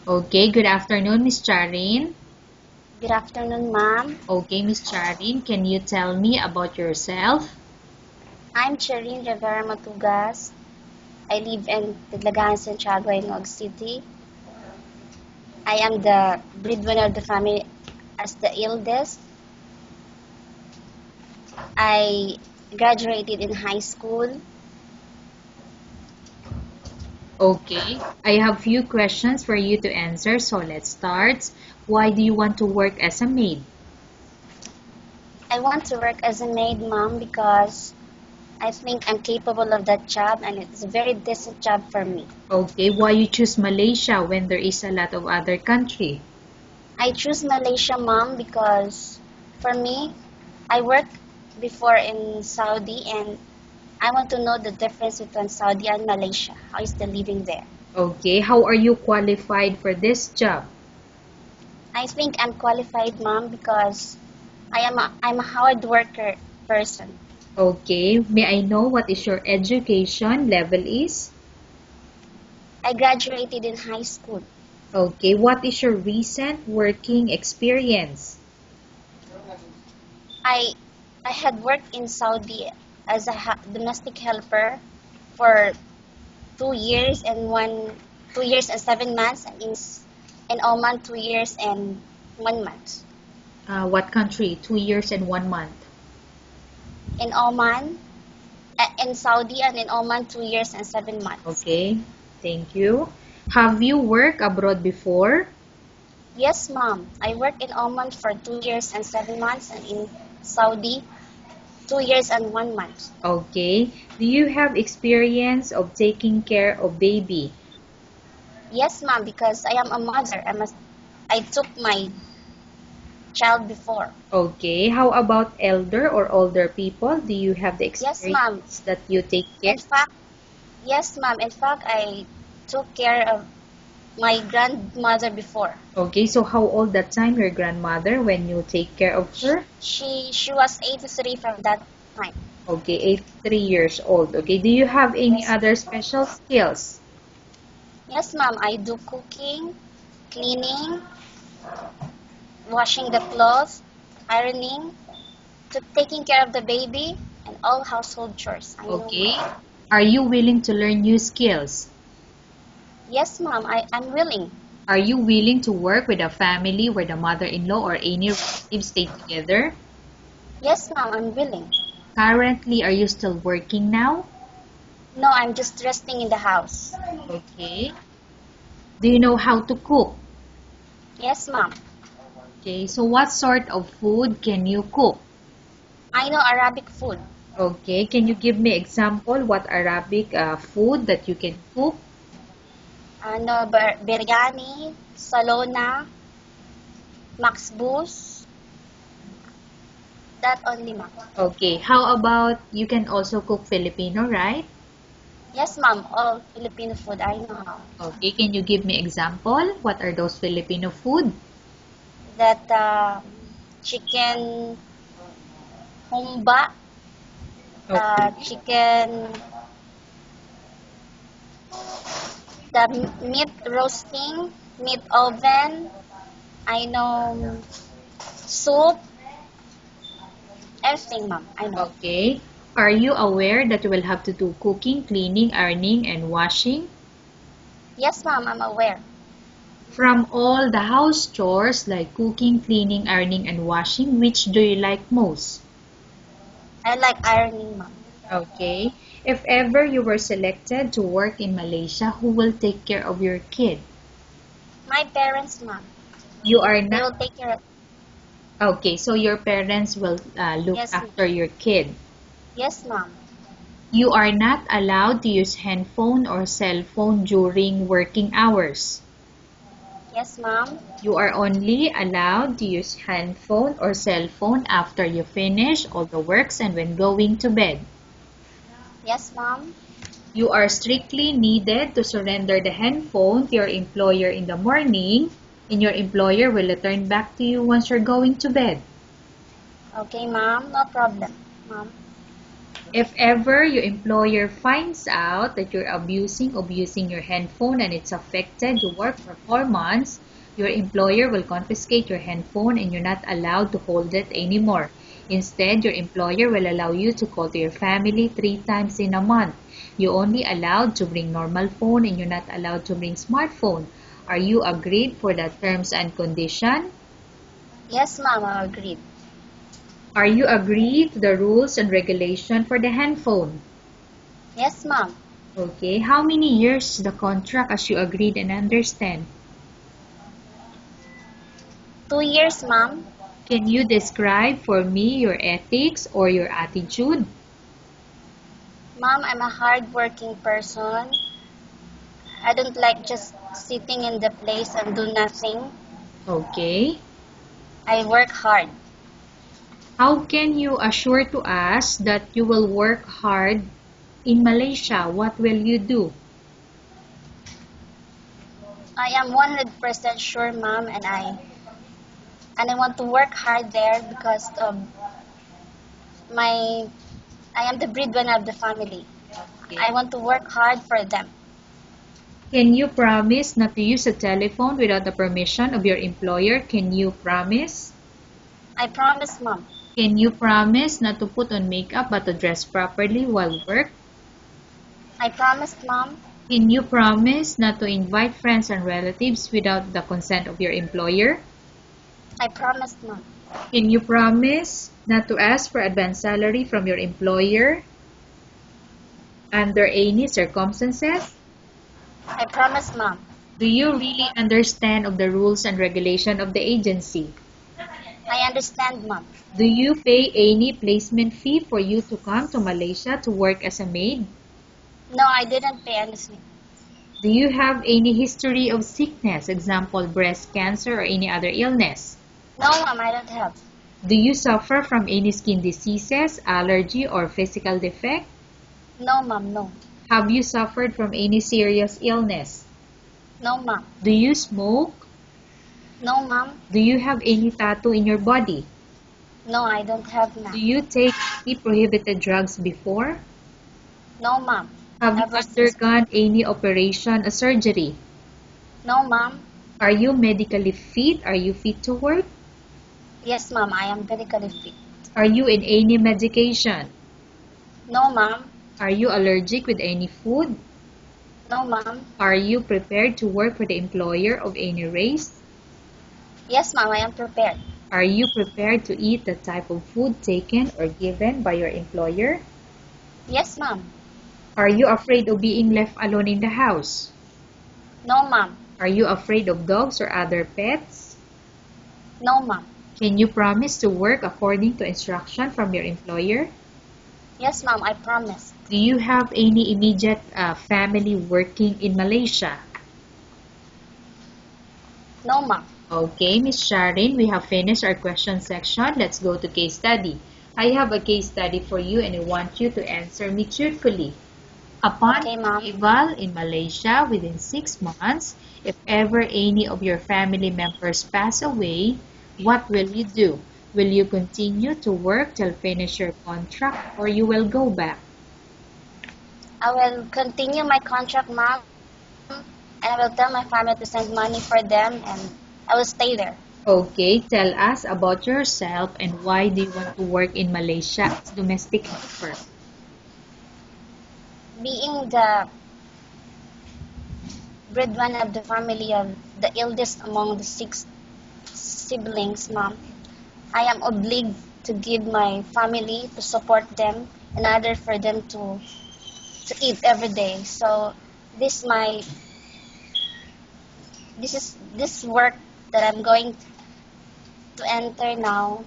Okay, good afternoon, Miss Charin. Good afternoon, ma'am. Okay, Miss Charin, can you tell me about yourself? I'm Cherin Rivera Matugas. I live in Tidlagan, Santiago, Ilocos City. I am the breadwinner of the family as the eldest. I graduated in high school. Okay, I have few questions for you to answer, so let's start. Why do you want to work as a maid? I want to work as a maid, ma'am, because I think I'm capable of that job and it's a very decent job for me. Okay, why you choose Malaysia when there is a lot of other country? I choose Malaysia, ma'am, because for me, I worked before in Saudi and I want to know the difference between Saudi and Malaysia. How is the living there? Okay, how are you qualified for this job? I think I'm qualified, mom, because I'm a hard worker person. Okay, may I know what is your education level is? I graduated in high school. Okay, what is your recent working experience? I I had worked in Saudi as a domestic helper for 2 years and 2 years and 7 months, and in Oman 2 years and 1 month. What country? 2 years and 1 month. In Oman, in Saudi and in Oman 2 years and 7 months. Okay, thank you. Have you worked abroad before? Yes, mom. I worked in Oman for 2 years and 7 months and in Saudi 2 years and 1 month. Okay. Do you have experience of taking care of baby? Yes, mom, because I am a mother. I took my child before. Okay. How about elder or older people? Do you have the Yes, mom. experience that you take care? In fact, yes, mom. In fact, I took care of my grandmother before. Okay, so how old that time your grandmother when you take care of her? She was 83 from that time. Okay, 83 years old. Okay, do you have any Yes, other special skills? yes, mom. I do cooking, cleaning, washing the clothes, ironing, to taking care of the baby and all household chores. I know, Okay. mom. Are you willing to learn new skills? Yes, mom, I'm willing. Are you willing to work with a family where the mother-in-law or any relatives stay together? Yes, mom, I'm willing. Currently, are you still working now? No, I'm just resting in the house. Okay. Do you know how to cook? Yes, mom. Okay, so what sort of food can you cook? I know Arabic food. Okay, can you give me example what Arabic food that you can cook? I know biryani, salona, maxbus. That only, mom. Okay, how about you can also cook Filipino, right? Yes, mom. All Filipino food. I know how. Okay, can you give me example? What are those Filipino food? That chicken humba, Okay. chicken, the meat roasting, meat oven. I know soup, everything, mom. I know. Okay. Are you aware that you will have to do cooking, cleaning, ironing, and washing? Yes, mom. I'm aware. From all the house chores like cooking, cleaning, ironing, and washing, which do you like most? I like ironing, mom. Okay. If ever you were selected to work in Malaysia, who will take care of your kid? My parents, mom. You are They not. will take care of. Okay, so your parents will look Yes, ma'am. after your kid. Yes, mom. You are not allowed to use handphone or cell phone during working hours. Yes, mom. You are only allowed to use handphone or cell phone after you finish all the works and when going to bed. Yes, mom. You are strictly needed to surrender the handphone to your employer in the morning, and your employer will return back to you once you're going to bed. Okay, mom. No problem, mom. If ever your employer finds out that you're abusing your handphone and it's affected your work performance, your employer will confiscate your handphone and you're not allowed to hold it anymore. Instead, your employer will allow you to call to your family 3 times in a month. You're only allowed to bring normal phone and you're not allowed to bring smartphone. Are you agreed for the terms and condition? Yes, ma'am, I agreed. Are you agreed to the rules and regulation for the handphone? Yes, ma'am. Okay, how many years the contract as you agreed and understand? 2 years, ma'am. Can you describe for me your ethics or your attitude? Ma'am, I'm a hard-working person. I don't like just sitting in the place and do nothing. Okay. I work hard. How can you assure to us that you will work hard in Malaysia? What will you do? I am 100% sure, ma'am, and I want to work hard there because my I am the breadwinner of the family. Okay. I want to work hard for them. Can you promise not to use a telephone without the permission of your employer? Can you promise? I promise, ma'am. Can you promise not to put on makeup but to dress properly while work? I promise, ma'am. Can you promise not to invite friends and relatives without the consent of your employer? I promise, ma'am. Can you promise not to ask for advance salary from your employer under any circumstances? I promise, ma'am. Do you really understand of the rules and regulation of the agency? I understand, ma'am. Do you pay any placement fee for you to come to Malaysia to work as a maid? No, I didn't pay anything. Do you have any history of sickness, example breast cancer or any other illness? No, ma'am, I don't have. Do you suffer from any skin diseases, allergy or physical defect? No, ma'am, no. Have you suffered from any serious illness? No, ma'am. Do you smoke? No, ma'am. Do you have any tattoo in your body? No, I don't have, Do ma'am. you take any prohibited drugs before? No, ma'am. Have you Ever since. undergone any operation or surgery? No, ma'am. Are you medically fit? Are you fit to work? Yes, ma'am, I am medically fit. Are you in any medication? No, ma'am. Are you allergic with any food? No, ma'am. Are you prepared to work for the employer of any race? Yes, ma'am, I am prepared. Are you prepared to eat the type of food taken or given by your employer? Yes, ma'am. Are you afraid of being left alone in the house? No, ma'am. Are you afraid of dogs or other pets? No, ma'am. Can you promise to work according to instruction from your employer? Yes, ma'am, I promise. Do you have any immediate family working in Malaysia? No, ma'am. Okay, Miss Sharon, we have finished our question section. Let's go to case study. I have a case study for you and I want you to answer me truthfully. Upon Okay, ma'am. arrival in Malaysia within 6 months, if ever any of your family members pass away, what will you do? Will you continue to work till finish your contract or you will go back? I will continue my contract, ma'am, and I will tell my family to send money for them, and I will stay there. Okay, tell us about yourself and why do you want to work in Malaysia as domestic helper? Being the breadwinner of the family, of the eldest among the 6 siblings, ma'am, I am obliged to give my family to support them in order for them to eat every day. So this my this work that I'm going to enter now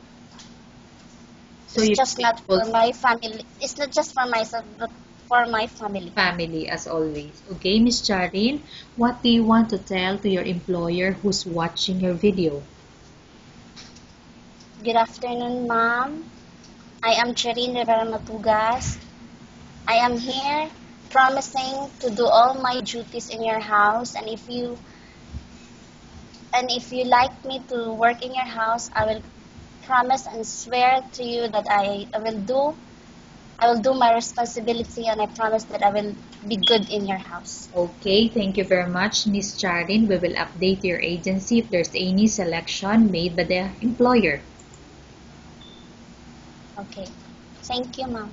So is you're just not faithful for my family. It's not just for myself, but for my family. family as always. Okay, Miss Charin, what do you want to tell to your employer who's watching your video? Good afternoon, ma'am. I am Cherin Rivera Matugas. I am here promising to do all my duties in your house, and if you like me to work in your house, I will promise and swear to you that I will do I will do my responsibility, and I promise that I will be good in your house. Okay, thank you very much, Miss Charin. We will update your agency if there's any selection made by the employer. Okay. Thank you, ma'am.